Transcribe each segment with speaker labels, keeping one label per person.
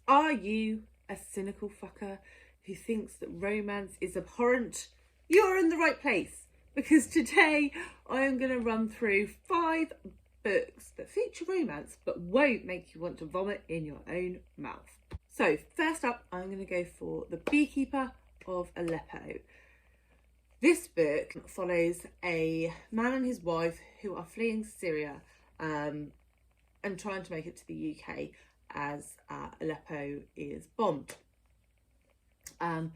Speaker 1: Are you a cynical fucker who thinks that romance is abhorrent? You're in the right place, because today I am going to run through 5 books that feature romance but won't make you want to vomit in your own mouth. So first up, I'm going to go for The Beekeeper of Aleppo. This book follows a man and his wife who are fleeing Syria and trying to make it to the UK as Aleppo is bombed. And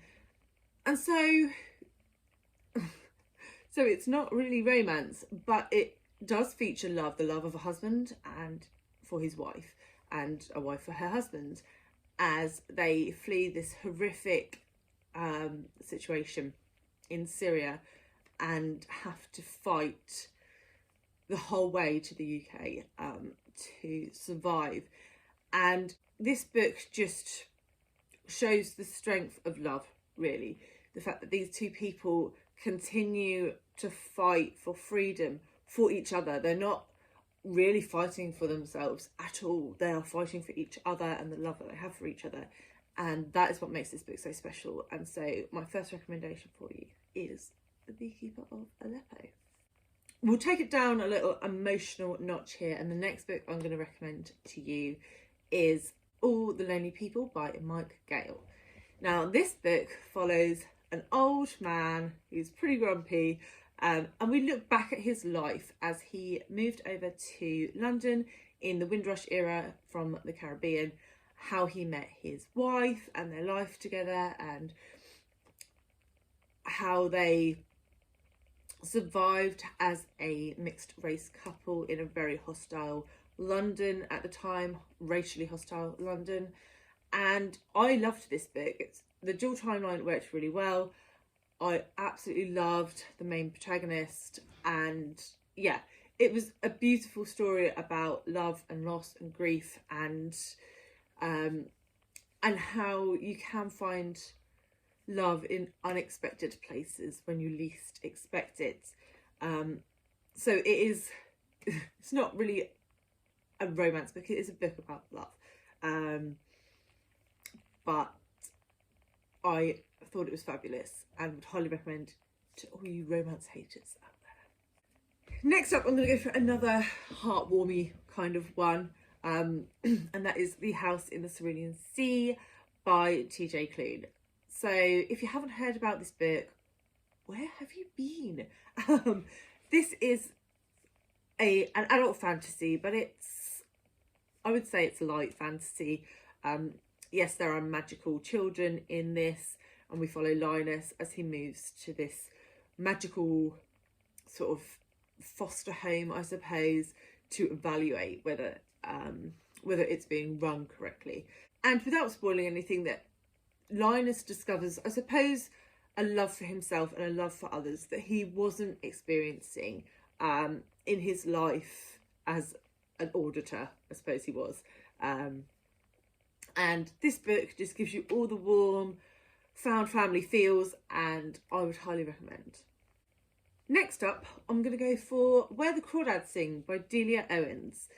Speaker 1: so it's not really romance, but it does feature love, the love of a husband and for his wife, and a wife for her husband, as they flee this horrific situation in Syria and have to fight the whole way to the UK to survive. And this book just shows the strength of love, really. The fact that these two people continue to fight for freedom for each other. They're not really fighting for themselves at all. They are fighting for each other and the love that they have for each other. And that is what makes this book so special. And so my first recommendation for you is The Beekeeper of Aleppo. We'll take it down a little emotional notch here, and the next book I'm going to recommend to you is All the Lonely People by Mike Gayle. Now, this book follows an old man who's pretty grumpy, and we look back at his life as he moved over to London in the Windrush era from the Caribbean, how he met his wife and their life together, and how they survived as a mixed race couple in a very hostile London at the time, racially hostile London. And I loved this book. The dual timeline worked really well. I absolutely loved the main protagonist, and yeah, it was a beautiful story about love and loss and grief, and how you can find love in unexpected places when you least expect it. So it is, it's not really a romance book, it is a book about love. But I thought it was fabulous and would highly recommend to all you romance haters out there. Next up, I'm going to go for another heartwarming kind of one, and that is The House in the Cerulean Sea by TJ Klune. So if you haven't heard about this book, where have you been? This is an adult fantasy, but I would say it's light fantasy. Yes, there are magical children in this, and we follow Linus as he moves to this magical sort of foster home, I suppose, to evaluate whether it's being run correctly. And without spoiling anything, that Linus discovers, I suppose, a love for himself and a love for others that he wasn't experiencing in his life as an auditor, I suppose he was. And this book just gives you all the warm, found family feels, and I would highly recommend. Next up, I'm going to go for Where the Crawdads Sing by Delia Owens.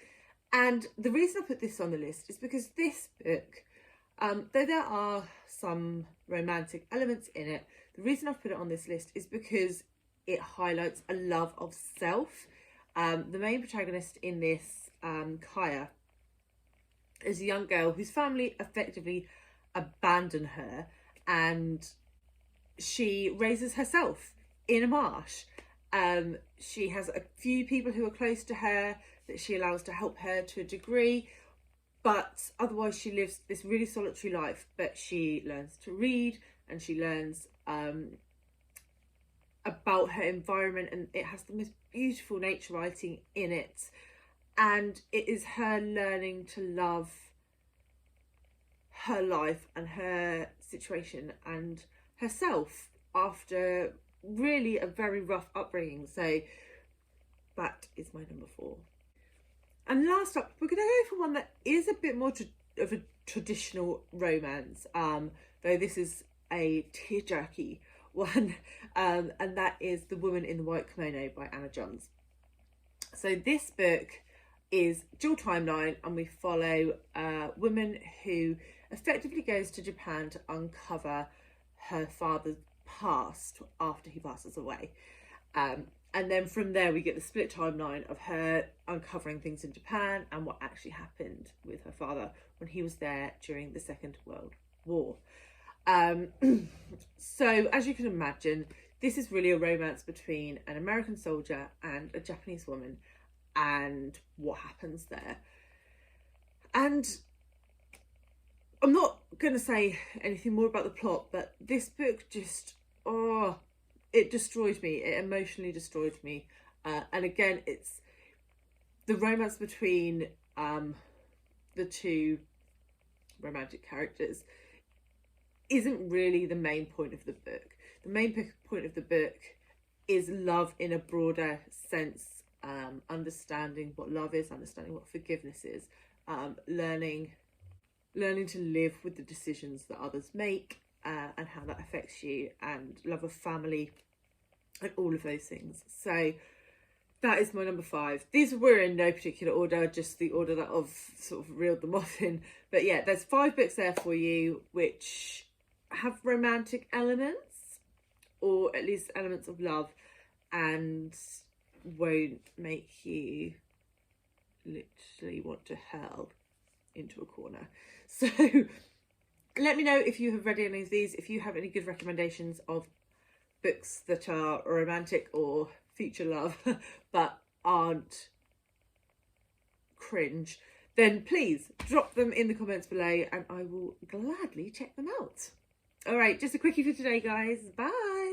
Speaker 1: And the reason I put this on the list is because this book, though there are some romantic elements in it, the reason I've put it on this list is because it highlights a love of self. The main protagonist in this, Kaya, is a young girl whose family effectively abandon her, and she raises herself in a marsh. She has a few people who are close to her that she allows to help her to a degree, but otherwise she lives this really solitary life. But she learns to read, and she learns about her environment, and it has the most beautiful nature writing in it. And it is her learning to love her life and her situation and herself after really a very rough upbringing. So that is my number 4. And last up, we're going to go for one that is a bit more of a traditional romance, though this is a tearjerky one, and that is The Woman in the White Kimono by Anna Johns. So this book is dual timeline, and we follow a woman who effectively goes to Japan to uncover her father's past after he passes away. And then from there we get the split timeline of her uncovering things in Japan and what actually happened with her father when he was there during the Second World War. So as you can imagine, this is really a romance between an American soldier and a Japanese woman and what happens there. And I'm not going to say anything more about the plot, but this book just, it destroyed me. It emotionally destroyed me. And again, it's the romance between the two romantic characters isn't really the main point of the book. The main point of the book is love in a broader sense, understanding what love is, understanding what forgiveness is, learning to live with the decisions that others make, and how that affects you, and love of family and all of those things. So that is my number 5. These were in no particular order, just the order that I've sort of reeled them off in. But yeah, there's 5 books there for you which have romantic elements, or at least elements of love, and won't make you literally want to hurl into a corner. So let me know if you have read any of these, if you have any good recommendations of books that are romantic or feature love but aren't cringe, then please drop them in the comments below and I will gladly check them out. All right, just a quickie for today, guys. Bye.